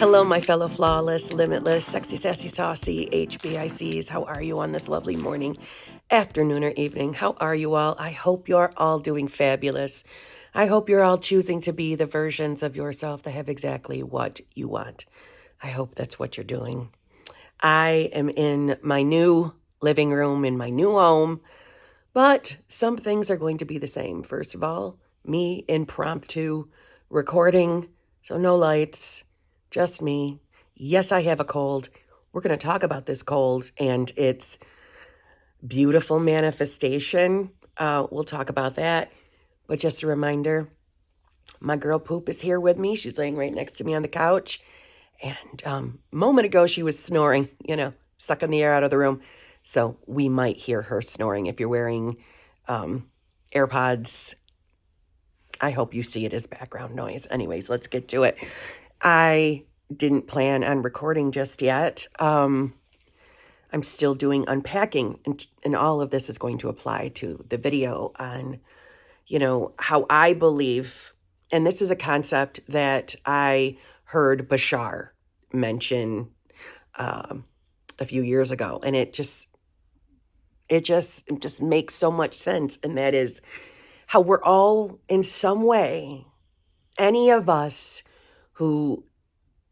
Hello, my fellow flawless, limitless, sexy, sassy, saucy HBICs. How are you on this lovely morning, afternoon, or evening? How are you all? I hope you're all doing fabulous. I hope you're all choosing to be the versions of yourself that have exactly what you want. I hope that's what you're doing. I am in my new living room in my new home, but some things are going to be the same. First of all, me impromptu recording, so no lights, just me. Yes, I have a cold. We're going to talk about this cold and its beautiful manifestation. We'll talk about that. But just a reminder, my girl Poop is here with me. She's laying right next to me on the couch. And a moment ago, she was snoring, sucking the air out of the room. So we might hear her snoring. If you're wearing AirPods, I hope you see it as background noise. Anyways, let's get to it. I didn't plan on recording just yet. I'm still doing unpacking, and all of this is going to apply to the video on, how I believe, and this is a concept that I heard Bashar mention a few years ago, and it just makes so much sense, and that is how we're all in some way, any of us who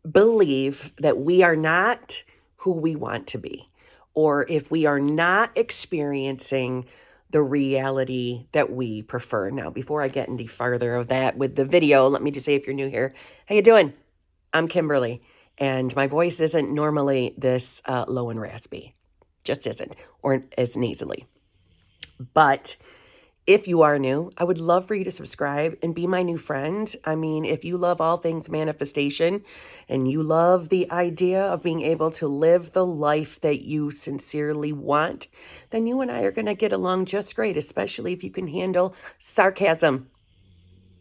believe that we are not who we want to be, or if we are not experiencing the reality that we prefer. Now, before I get any further of that with the video, let me just say, if you're new here, how you doing? I'm Kimberly, and my voice isn't normally this low and raspy. Just isn't, or as nasally. But if you are new, I would love for you to subscribe and be my new friend. I mean, if you love all things manifestation and you love the idea of being able to live the life that you sincerely want, then you and I are going to get along just great, especially if you can handle sarcasm.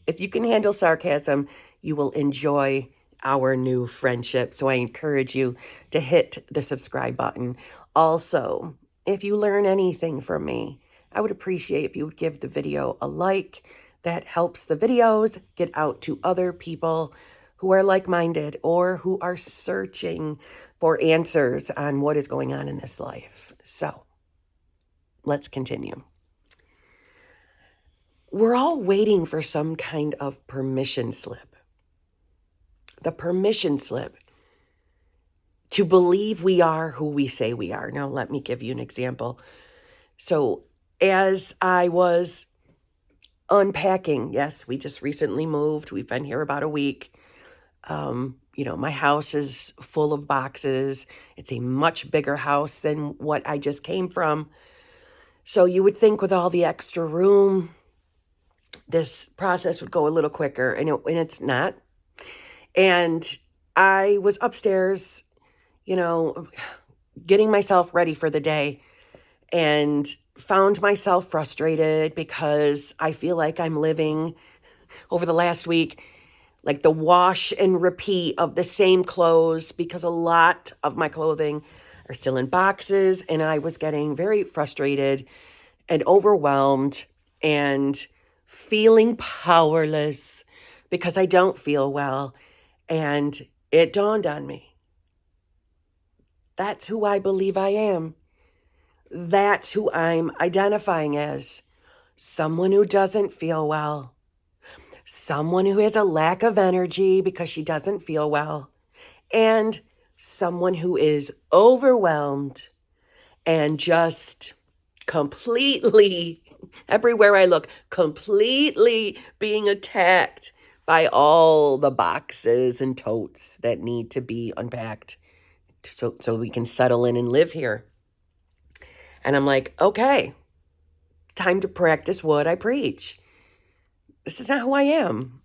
If you can handle sarcasm, you will enjoy our new friendship. So I encourage you to hit the subscribe button. Also, if you learn anything from me, I would appreciate if you would give the video a like. That helps the videos get out to other people who are like-minded or who are searching for answers on what is going on in this life. So let's continue. We're all waiting for some kind of permission slip. The permission slip to believe we are who we say we are. Now, let me give you an example. So as I was unpacking, yes, we just recently moved. We've been here about a week. My house is full of boxes. It's a much bigger house than what I just came from. So you would think with all the extra room, this process would go a little quicker, and it's not. And I was upstairs, getting myself ready for the day, and found myself frustrated because I feel like I'm living over the last week like the wash and repeat of the same clothes, because a lot of my clothing are still in boxes, and I was getting very frustrated and overwhelmed and feeling powerless because I don't feel well. And it dawned on me, that's who I believe I am. That's who I'm identifying as. Someone who doesn't feel well. Someone who has a lack of energy because she doesn't feel well. And someone who is overwhelmed and just completely, everywhere I look, completely being attacked by all the boxes and totes that need to be unpacked so we can settle in and live here. And I'm like, okay, time to practice what I preach. This is not who I am.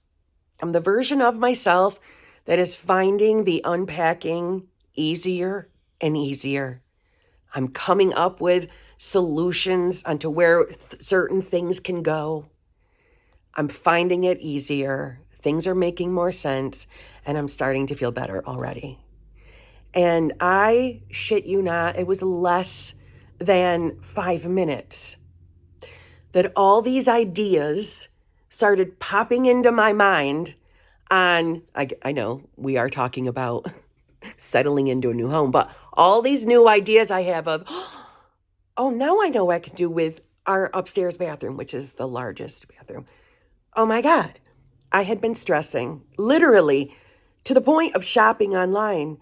I'm the version of myself that is finding the unpacking easier and easier. I'm coming up with solutions onto where certain things can go. I'm finding it easier. Things are making more sense, and I'm starting to feel better already. And I shit you not, it was less than 5 minutes that all these ideas started popping into my mind I know we are talking about settling into a new home, but all these new ideas I have of, oh, now I know what I can do with our upstairs bathroom, which is the largest bathroom. Oh my God. I had been stressing literally to the point of shopping online.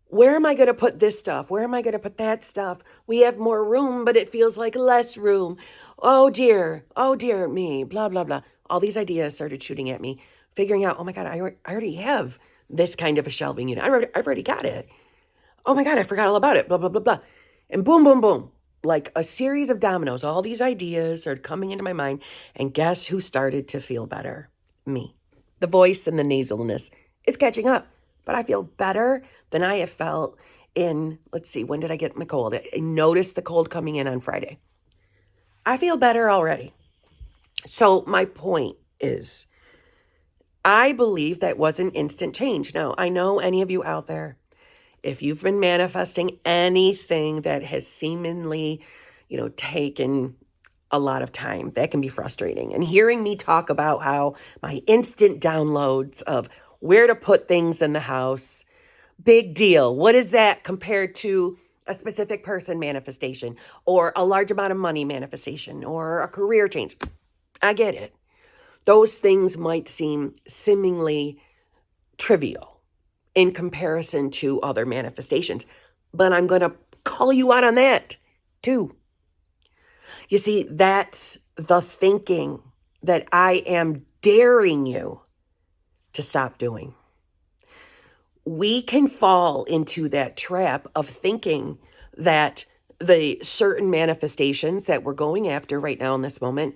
Where am I going to put this stuff? Where am I going to put that stuff? We have more room, but it feels like less room. Oh dear me, blah, blah, blah. All these ideas started shooting at me, figuring out, oh my God, I already have this kind of a shelving unit. I've already got it. Oh my God, I forgot all about it, blah, blah, blah, blah. And boom, boom, boom. Like a series of dominoes, all these ideas started coming into my mind. And guess who started to feel better? Me. The voice and the nasalness is catching up, but I feel better than I have felt in, let's see, when did I get my cold? I noticed the cold coming in on Friday. I feel better already. So my point is, I believe that was an instant change. Now, I know any of you out there, if you've been manifesting anything that has seemingly, taken a lot of time, that can be frustrating. And hearing me talk about how my instant downloads of where to put things in the house, big deal. What is that compared to a specific person manifestation or a large amount of money manifestation or a career change? I get it. Those things might seem seemingly trivial in comparison to other manifestations, but I'm going to call you out on that too. You see, that's the thinking that I am daring you to stop doing. We can fall into that trap of thinking that the certain manifestations that we're going after right now in this moment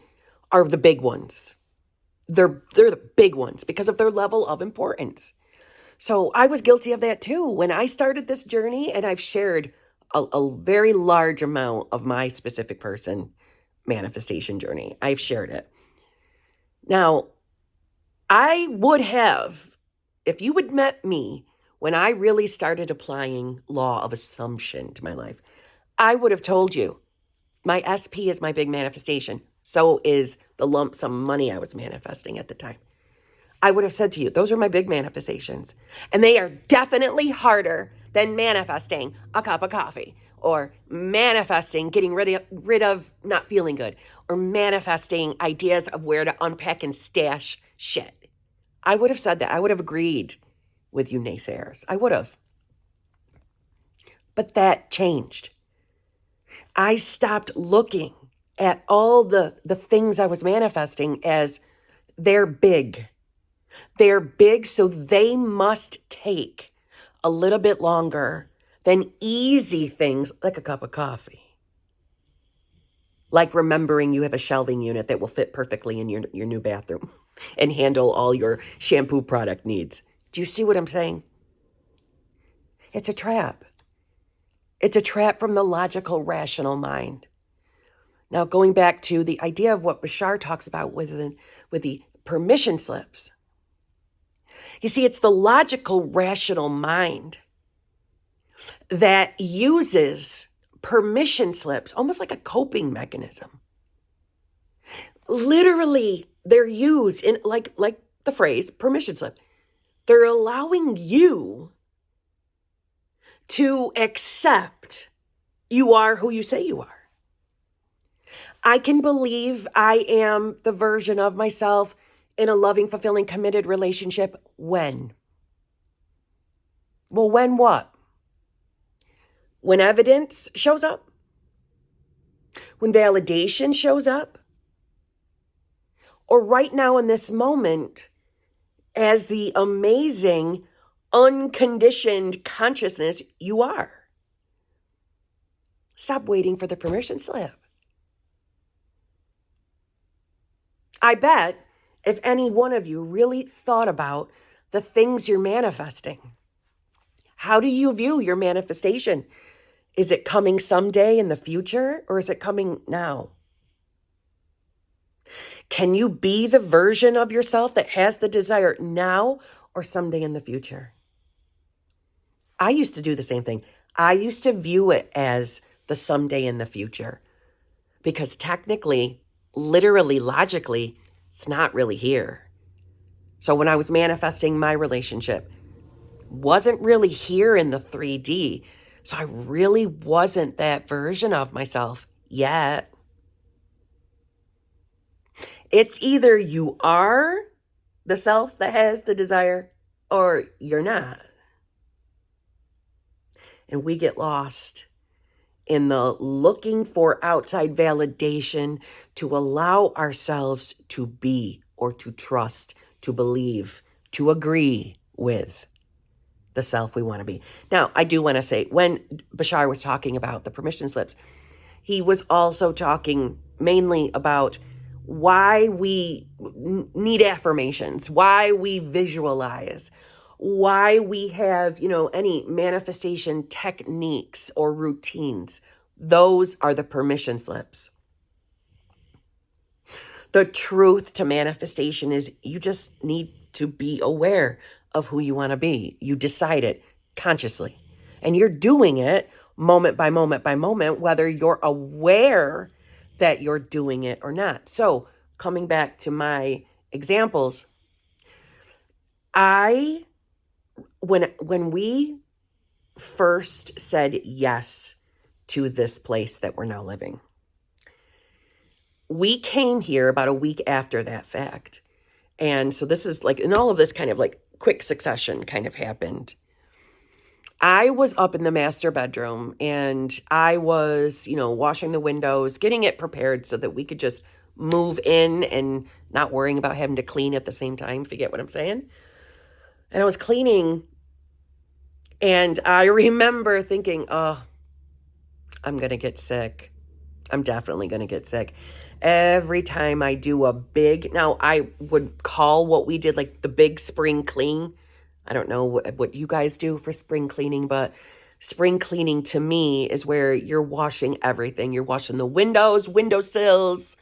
are the big ones. They're the big ones because of their level of importance. So I was guilty of that too. When I started this journey, and I've shared a very large amount of my specific person manifestation journey, I've shared it. Now, I would have, if you had met me when I really started applying law of assumption to my life, I would have told you my SP is my big manifestation. So is the lump sum money I was manifesting at the time. I would have said to you, those are my big manifestations. And they are definitely harder than manifesting a cup of coffee or manifesting getting rid of not feeling good or manifesting ideas of where to unpack and stash shit. I would have said that. I would have agreed with you naysayers. I would have. But that changed. I stopped looking at all the things I was manifesting as they're big. They're big, so they must take a little bit longer than easy things like a cup of coffee. Like remembering you have a shelving unit that will fit perfectly in your new bathroom and handle all your shampoo product needs. Do you see what I'm saying? It's a trap. It's a trap from the logical, rational mind. Now, going back to the idea of what Bashar talks about with the permission slips. You see, it's the logical, rational mind that uses permission slips almost like a coping mechanism. Literally, they're used in like the phrase permission slip. They're allowing you to accept you are who you say you are. I can believe I am the version of myself in a loving, fulfilling, committed relationship when? Well, when what? When evidence shows up? When validation shows up? Or right now in this moment, as the amazing, unconditioned consciousness you are? Stop waiting for the permission slip. I bet if any one of you really thought about the things you're manifesting, how do you view your manifestation? Is it coming someday in the future or is it coming now? Can you be the version of yourself that has the desire now or someday in the future? I used to do the same thing. I used to view it as the someday in the future because technically, literally, logically, it's not really here. So when I was manifesting my relationship, wasn't really here in the 3D. So I really wasn't that version of myself yet. It's either you are the self that has the desire or you're not. And we get lost in the looking for outside validation to allow ourselves to be or to trust, to believe, to agree with the self we want to be. Now, I do want to say, when Bashar was talking about the permission slips, he was also talking mainly about why we need affirmations, why we visualize, why we have, any manifestation techniques or routines. Those are the permission slips. The truth to manifestation is you just need to be aware of who you want to be. You decide it consciously. And you're doing it moment by moment by moment, whether you're aware that you're doing it or not. So coming back to my examples, when we first said yes to this place that we're now living, we came here about a week after that fact. And so this is like, and all of this kind of like quick succession kind of happened. I was up in the master bedroom and I was, washing the windows, getting it prepared so that we could just move in and not worrying about having to clean at the same time, if you get what I'm saying. And I was cleaning and I remember thinking, oh, I'm going to get sick. I'm definitely going to get sick. Every time I do a now I would call what we did like the big spring clean. I don't know what you guys do for spring cleaning, but spring cleaning to me is where you're washing everything. You're washing the windows, windowsills,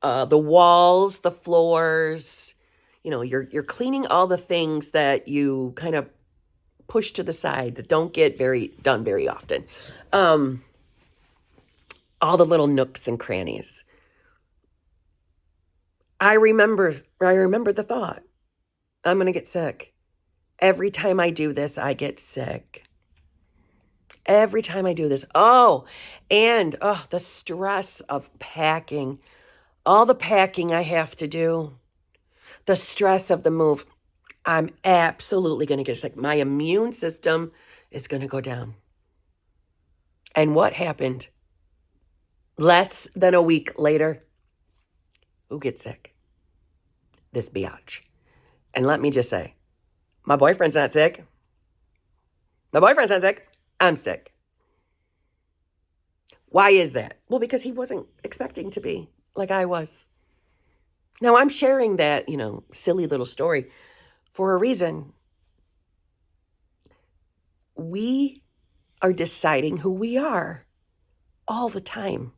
the walls, the floors. You're cleaning all the things that you kind of push to the side that don't get done very often. All the little nooks and crannies. I remember the thought, I'm going to get sick. Every time I do this, I get sick. Every time I do this. The stress of packing. All the packing I have to do. The stress of the move. I'm absolutely going to get sick. My immune system is going to go down. And what happened? Less than a week later, who gets sick? This biatch. And let me just say, my boyfriend's not sick. My boyfriend's not sick. I'm sick. Why is that? Well, because he wasn't expecting to be like I was. Now, I'm sharing that, silly little story for a reason. We are deciding who we are all the time.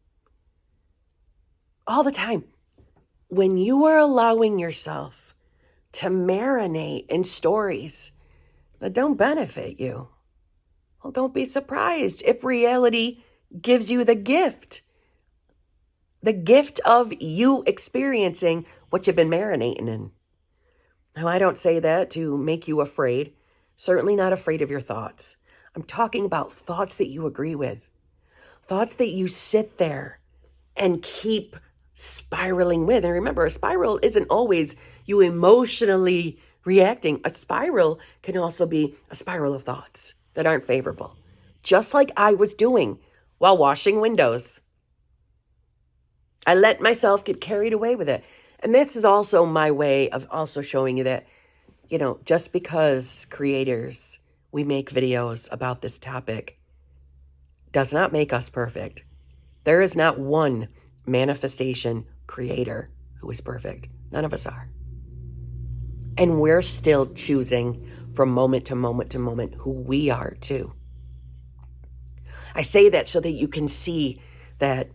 All the time. When you are allowing yourself to marinate in stories that don't benefit you, well, don't be surprised if reality gives you the gift of you experiencing what you've been marinating in. Now, I don't say that to make you afraid, certainly not afraid of your thoughts. I'm talking about thoughts that you agree with, thoughts that you sit there and keep spiraling with. And remember, a spiral isn't always you emotionally reacting. A spiral can also be a spiral of thoughts that aren't favorable, just like I was doing while washing windows. I let myself get carried away with it. And this is also my way of also showing you that, just because creators, we make videos about this topic, does not make us perfect. There is not one manifestation creator who is perfect. None of us are. And we're still choosing from moment to moment to moment who we are too. I say that so that you can see that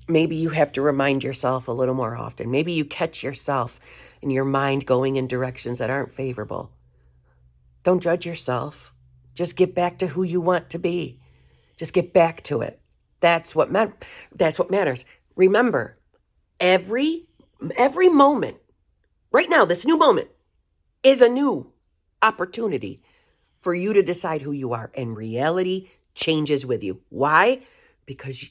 maybe you have to remind yourself a little more often. Maybe you catch yourself in your mind going in directions that aren't favorable. Don't judge yourself. Just get back to who you want to be. Just get back to it. That's what matters. Remember, every moment, right now, this new moment, is a new opportunity for you to decide who you are. And reality changes with you. Why? Because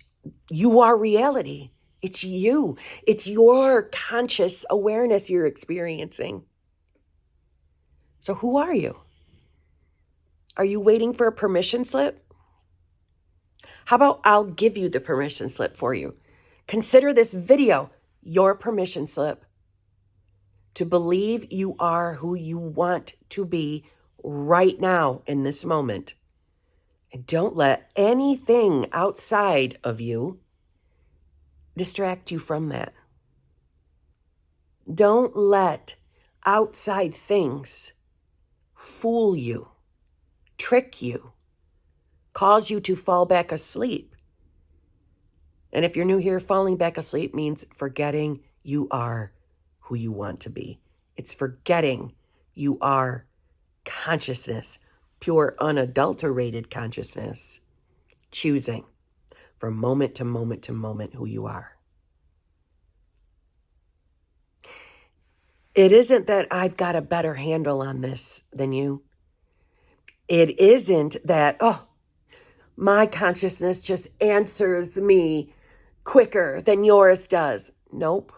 you are reality. It's you. It's your conscious awareness you're experiencing. So who are you? Are you waiting for a permission slip? How about I'll give you the permission slip for you? Consider this video your permission slip to believe you are who you want to be right now in this moment. And don't let anything outside of you distract you from that. Don't let outside things fool you, trick you, cause you to fall back asleep. And if you're new here, falling back asleep means forgetting you are who you want to be. It's forgetting you are consciousness, pure, unadulterated consciousness, choosing from moment to moment to moment who you are. It isn't that I've got a better handle on this than you. It isn't that, oh, my consciousness just answers me quicker than yours does. Nope.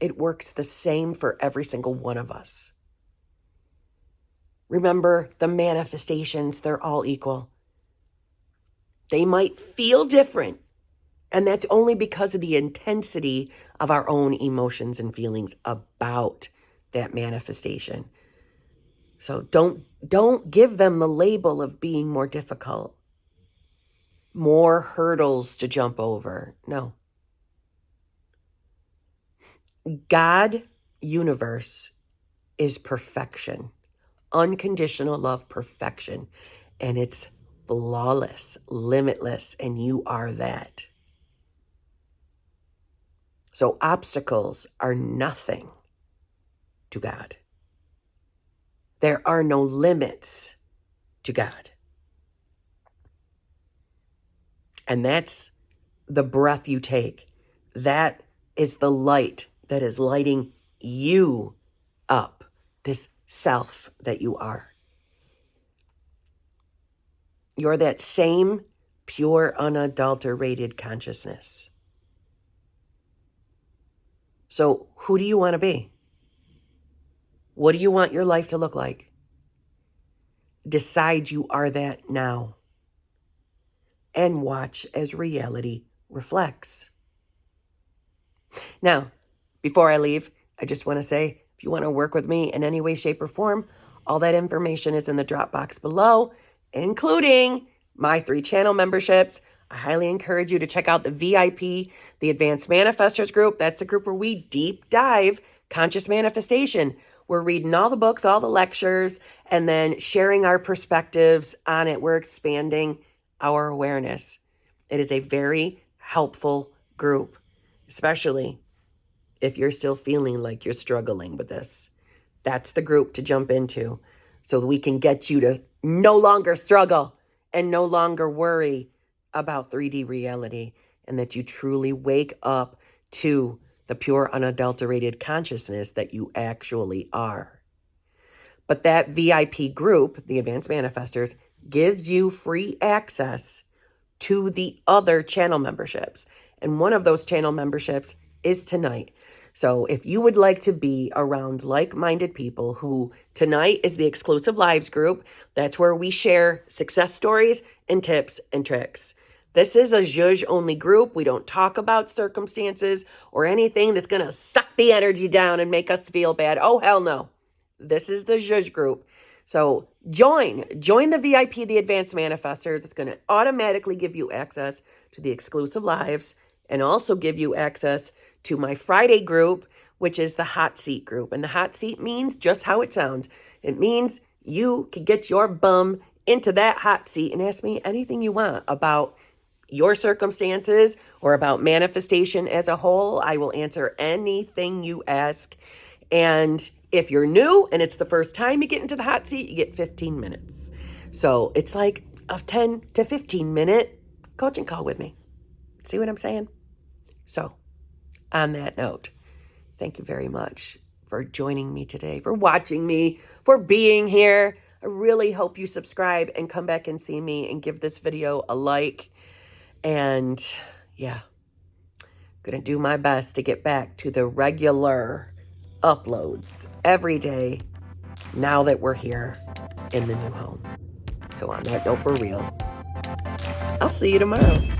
It works the same for every single one of us. Remember, the manifestations, they're all equal. They might feel different, and that's only because of the intensity of our own emotions and feelings about that manifestation. So don't give them the label of being more difficult, more hurdles to jump over. No. God, universe, is perfection. Unconditional love, perfection. And it's flawless, limitless, and you are that. So obstacles are nothing to God. There are no limits to God. And that's the breath you take. That is the light that is lighting you up, this self that you are. You're that same pure, unadulterated consciousness. So who do you want to be? What do you want your life to look like? Decide you are that now. And watch as reality reflects. Now, before I leave, I just want to say, if you want to work with me in any way, shape, or form, all that information is in the drop box below, including my 3 channel memberships. I highly encourage you to check out the VIP, the Advanced Manifestors group. That's the group where we deep dive conscious manifestation. We're reading all the books, all the lectures, and then sharing our perspectives on it. We're expanding our awareness. It is a very helpful group, especially if you're still feeling like you're struggling with this. That's the group to jump into so we can get you to no longer struggle and no longer worry about 3D reality, and that you truly wake up to the pure, unadulterated consciousness that you actually are. But that VIP group, the Advanced Manifestors, gives you free access to the other channel memberships. And one of those channel memberships is tonight. So if you would like to be around like-minded people who tonight is the exclusive lives group, that's where we share success stories and tips and tricks. This is a zhuzh-only group. We don't talk about circumstances or anything that's going to suck the energy down and make us feel bad. Oh, hell no. This is the zhuzh group. So join the VIP, the Advanced Manifestors. It's going to automatically give you access to the exclusive lives and also give you access to my Friday group, which is the hot seat group. And the hot seat means just how it sounds. It means you can get your bum into that hot seat and ask me anything you want about your circumstances or about manifestation as a whole. I will answer anything you ask. And if you're new and it's the first time you get into the hot seat, you get 15 minutes. So it's like a 10 to 15 minute coaching call with me. See what I'm saying? So on that note, thank you very much. for joining me today, for watching me, for being here. I really hope you subscribe and come back and see me and give this video a like. And yeah, gonna do my best to get back to the regular uploads every day now that we're here in the new home. So on that note, for real, I'll see you tomorrow.